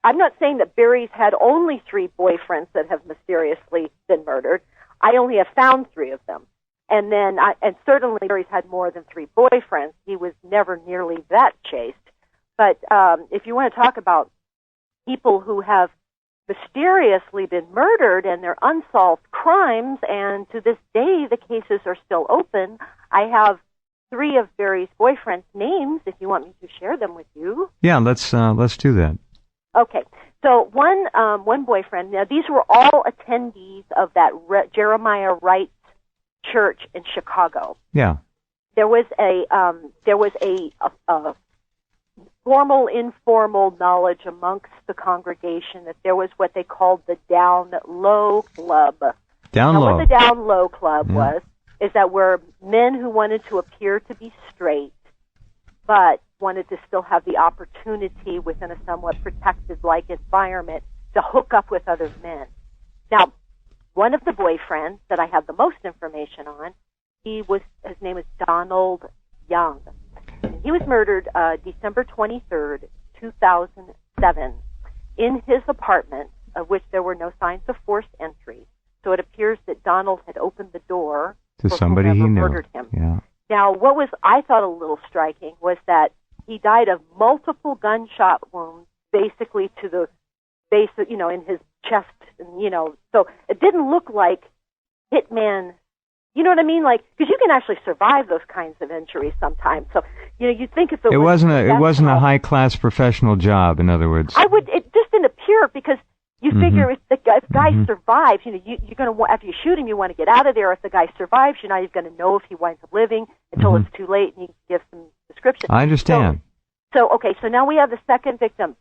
I'm not saying that Barry's had only 3 boyfriends that have mysteriously been murdered. I only have found 3 of them. And then, and certainly Barry's had more than 3 boyfriends. He was never nearly that chaste. But if you want to talk about people who have mysteriously been murdered and they're unsolved crimes, and to this day the cases are still open, I have 3 of Barry's boyfriends' names, if you want me to share them with you. Yeah, let's do that. Okay. So one boyfriend. Now these were all attendees of that Jeremiah Wright church in Chicago. Yeah. There was a formal, informal knowledge amongst the congregation that there was what they called the Down Low Club. What the Down Low Club was is that were men who wanted to appear to be straight, but wanted to still have the opportunity within a somewhat protected-like environment to hook up with other men. Now, one of the boyfriends that I have the most information on, his name was Donald Young. He was murdered December 23rd, 2007, in his apartment, of which there were no signs of forced entry. So it appears that Donald had opened the door to somebody he knew. Murdered him. Yeah. Now, what was I thought a little striking was that he died of multiple gunshot wounds, basically to the base, in his chest, and so it didn't look like hitman. You know what I mean? Like, because you can actually survive those kinds of injuries sometimes. So, you'd think if it wasn't a high class professional job. In other words, it just didn't appear, because you figure if the guy survives, you're going to, after you shoot him, you want to get out of there. If the guy survives, you're not even going to know if he winds up living until it's too late, and you can give some description. I understand. So now we have the second victim,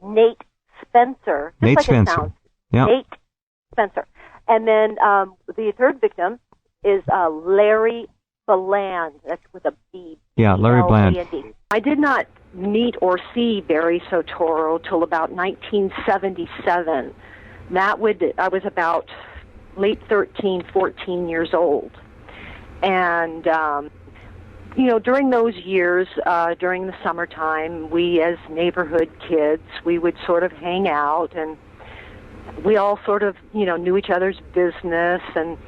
Nate Spencer. Just Nate like Spencer. It sounds. Yep. Nate Spencer. And then the third victim is Larry Bland. That's with a B. Yeah, Larry Bland. B-L-A-N-D. I did not meet or see Barry Soetoro till about 1977. I was about late 13, 14 years old. And, during those years, during the summertime, we as neighborhood kids, we would sort of hang out, and we all sort of, knew each other's business and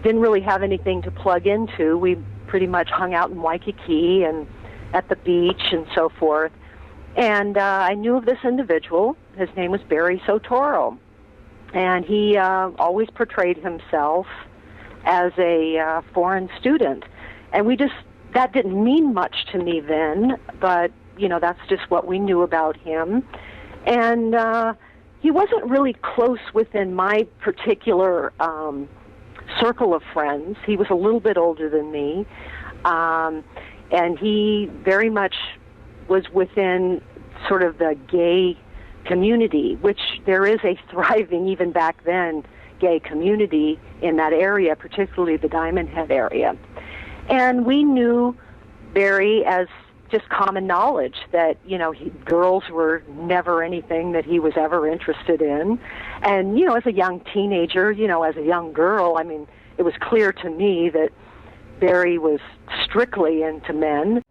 didn't really have anything to plug into. We pretty much hung out in Waikiki and at the beach and so forth. And I knew of this individual. His name was Barry Soetoro. And he always portrayed himself as a foreign student. And that didn't mean much to me then, but, that's just what we knew about him. And he wasn't really close within my particular circle of friends. He was a little bit older than me. And he very much was within sort of the gay community, which there is a thriving, even back then, gay community in that area, particularly the Diamond Head area. And we knew Barry as just common knowledge that, girls were never anything that he was ever interested in. And, as a young teenager, as a young girl, it was clear to me that Barry was strictly into men.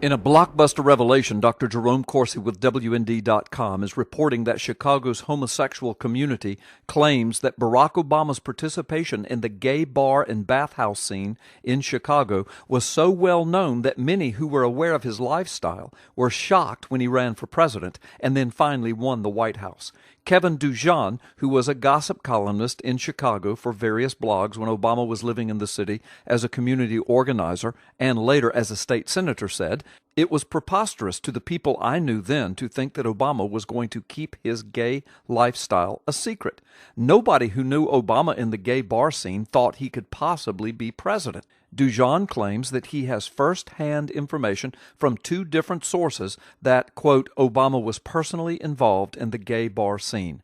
In a blockbuster revelation, Dr. Jerome Corsi with WND.com is reporting that Chicago's homosexual community claims that Barack Obama's participation in the gay bar and bathhouse scene in Chicago was so well known that many who were aware of his lifestyle were shocked when he ran for president and then finally won the White House. Kevin Dujan, who was a gossip columnist in Chicago for various blogs when Obama was living in the city as a community organizer and later as a state senator, said, "It was preposterous to the people I knew then to think that Obama was going to keep his gay lifestyle a secret. Nobody who knew Obama in the gay bar scene thought he could possibly be president." Dujan claims that he has first-hand information from 2 different sources that, quote, Obama was personally involved in the gay bar scene.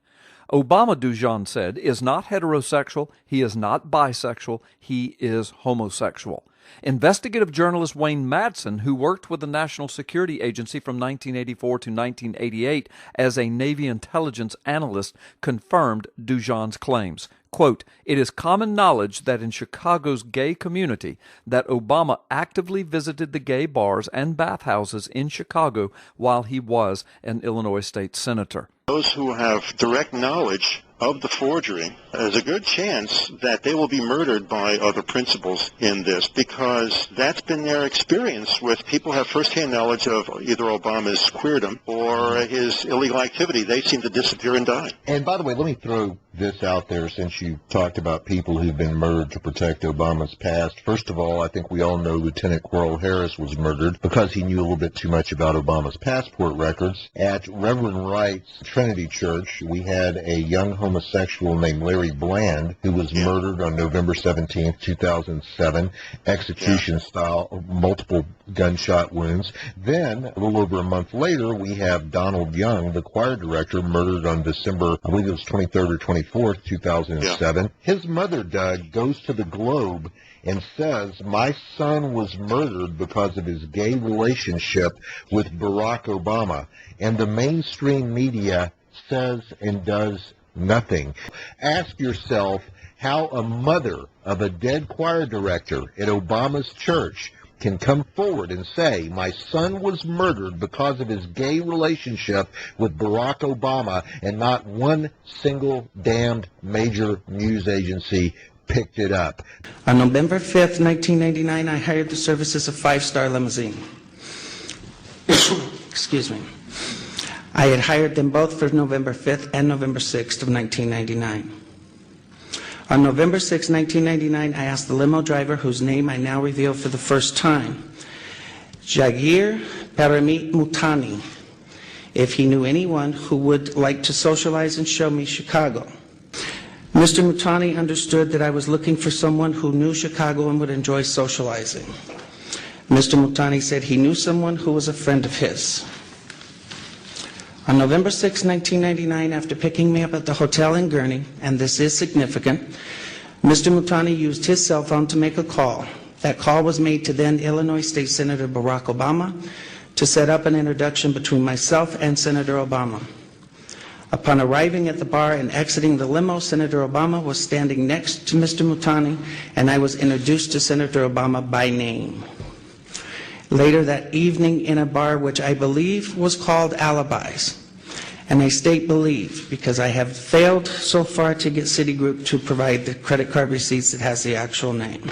Obama, Dujan said, is not heterosexual, he is not bisexual, he is homosexual. Investigative journalist Wayne Madsen, who worked with the National Security Agency from 1984 to 1988 as a Navy intelligence analyst, confirmed Dujan's claims. Quote, "It is common knowledge that in Chicago's gay community that Obama actively visited the gay bars and bathhouses in Chicago while he was an Illinois state senator." Those who have direct knowledge of the forgery, there's a good chance that they will be murdered by other principals in this, because that's been their experience with people who have firsthand knowledge of either Obama's queerdom or his illegal activity. They seem to disappear and die. And by the way, let me throw this out there, since you talked about people who've been murdered to protect Obama's past. First of all, I think we all know Lieutenant Coral Harris was murdered because he knew a little bit too much about Obama's passport records. At Reverend Wright's Trinity Church, we had a young homosexual named Larry Bland who was murdered on November 17th, 2007, execution style, multiple gunshot wounds. Then, a little over a month later, we have Donald Young, the choir director, murdered on December, I believe it was 23rd or 24th, 2007. His mother, Doug, goes to the Globe and says, "My son was murdered because of his gay relationship with Barack Obama." And the mainstream media says and does nothing. Ask yourself how a mother of a dead choir director at Obama's church can come forward and say, "My son was murdered because of his gay relationship with Barack Obama," and not one single damned major news agency picked it up. On November 5th, 1999, I hired the services of Five Star Limousine. Excuse me. I had hired them both for November 5th and November 6th of 1999. On November 6, 1999, I asked the limo driver, whose name I now reveal for the first time, Jagir Paramit Mutani, if he knew anyone who would like to socialize and show me Chicago. Mr. Mutani understood that I was looking for someone who knew Chicago and would enjoy socializing. Mr. Mutani said he knew someone who was a friend of his. On November 6, 1999, after picking me up at the hotel in Gurnee, and this is significant, Mr. Mutani used his cell phone to make a call. That call was made to then Illinois State Senator Barack Obama to set up an introduction between myself and Senator Obama. Upon arriving at the bar and exiting the limo, Senator Obama was standing next to Mr. Mutani, and I was introduced to Senator Obama by name. Later that evening, in a bar which I believe was called Alibis, and I state believe because I have failed so far to get Citigroup to provide the credit card receipts that has the actual name.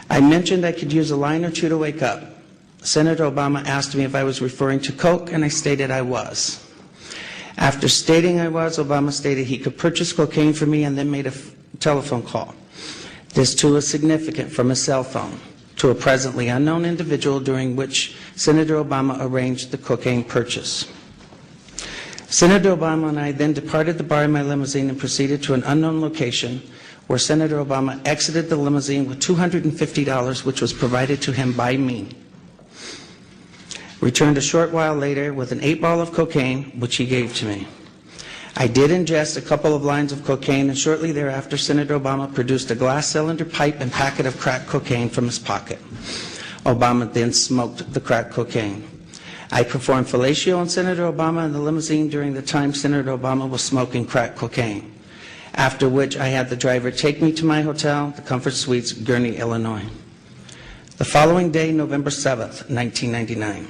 I mentioned I could use a line or two to wake up. Senator Obama asked me if I was referring to Coke, and I stated I was. After stating I was, Obama stated he could purchase cocaine for me and then made a telephone call. This too is significant, from a cell phone to a presently unknown individual, during which Senator Obama arranged the cocaine purchase. Senator Obama and I then departed the bar in my limousine and proceeded to an unknown location where Senator Obama exited the limousine with $250, which was provided to him by me. Returned a short while later with an 8-ball of cocaine, which he gave to me. I did ingest a couple of lines of cocaine, and shortly thereafter, Senator Obama produced a glass cylinder pipe and packet of crack cocaine from his pocket. Obama then smoked the crack cocaine. I performed fellatio on Senator Obama in the limousine during the time Senator Obama was smoking crack cocaine, after which I had the driver take me to my hotel, the Comfort Suites, Gurnee, Illinois. The following day, November 7th, 1999,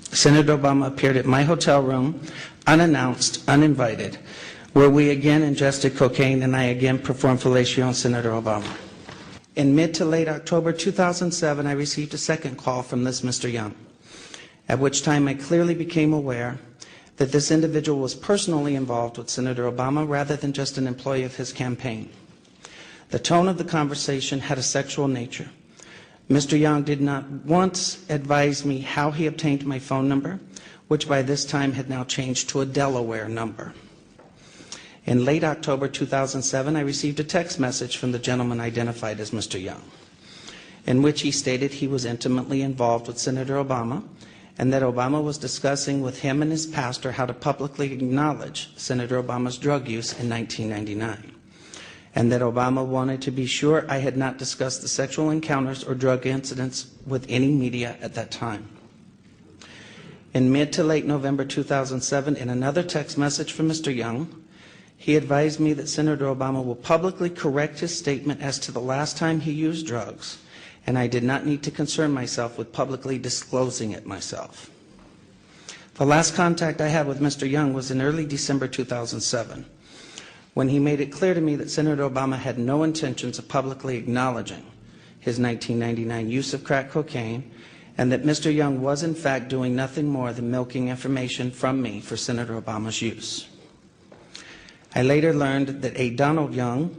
Senator Obama appeared at my hotel room, unannounced, uninvited, where we again ingested cocaine, and I again performed fellatio on Senator Obama. In mid to late October 2007, I received a second call from this Mr. Young, at which time I clearly became aware that this individual was personally involved with Senator Obama rather than just an employee of his campaign. The tone of the conversation had a sexual nature. Mr. Young did not once advise me how he obtained my phone number, which by this time had now changed to a Delaware number. In late October 2007, I received a text message from the gentleman identified as Mr. Young, in which he stated he was intimately involved with Senator Obama, and that Obama was discussing with him and his pastor how to publicly acknowledge Senator Obama's drug use in 1999, and that Obama wanted to be sure I had not discussed the sexual encounters or drug incidents with any media at that time. In mid to late November 2007, in another text message from Mr. Young, He advised me that Senator Obama will publicly correct his statement as to the last time he used drugs, and I did not need to concern myself with publicly disclosing it myself. The last contact I had with Mr. Young was in early December 2007, when he made it clear to me that Senator Obama had no intentions of publicly acknowledging his 1999 use of crack cocaine, and that Mr. Young was in fact doing nothing more than milking information from me for Senator Obama's use. I later learned that A. Donald Young,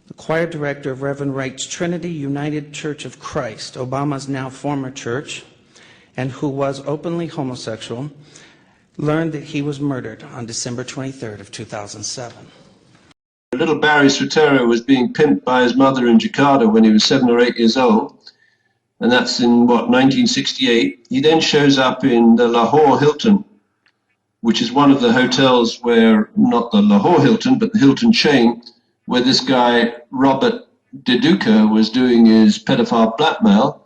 the choir director of Reverend Wright's Trinity United Church of Christ, Obama's now former church, and who was openly homosexual, learned that he was murdered on December 23rd of 2007. Little Barry Soetoro was being pimped by his mother in Jakarta when he was 7 or 8 years old, and that's in, 1968. He then shows up in the Lahore Hilton, which is one of the hotels where, not the Lahore Hilton, but the Hilton chain, where this guy, Robert Deduca, was doing his pedophile blackmail.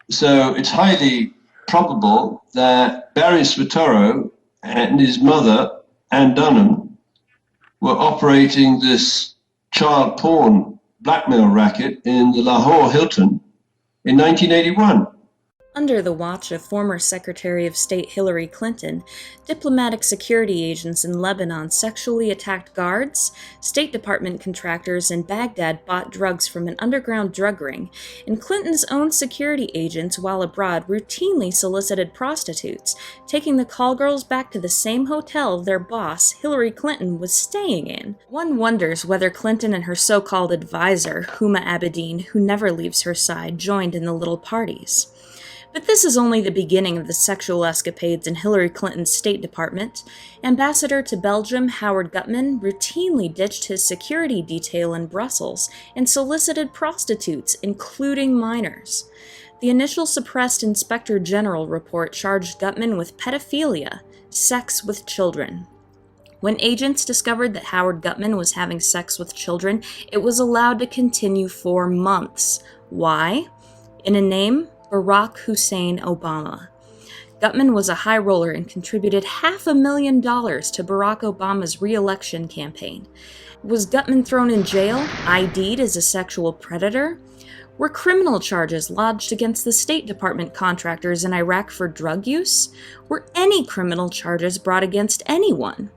So it's highly probable that Barry Soetoro and his mother, Ann Dunham, were operating this child porn blackmail racket in the Lahore Hilton in 1981. Under the watch of former Secretary of State Hillary Clinton, diplomatic security agents in Lebanon sexually attacked guards, State Department contractors in Baghdad bought drugs from an underground drug ring, and Clinton's own security agents, while abroad, routinely solicited prostitutes, taking the call girls back to the same hotel their boss, Hillary Clinton, was staying in. One wonders whether Clinton and her so-called advisor, Huma Abedin, who never leaves her side, joined in the little parties. But this is only the beginning of the sexual escapades in Hillary Clinton's State Department. Ambassador to Belgium Howard Gutmann routinely ditched his security detail in Brussels and solicited prostitutes, including minors. The initial suppressed Inspector General report charged Gutmann with pedophilia, sex with children. When agents discovered that Howard Gutmann was having sex with children, it was allowed to continue for months. Why? In a name, Barack Hussein Obama. Gutmann was a high roller and contributed $500,000 to Barack Obama's re-election campaign. Was Gutmann thrown in jail, ID'd as a sexual predator? Were criminal charges lodged against the State Department contractors in Iraq for drug use? Were any criminal charges brought against anyone?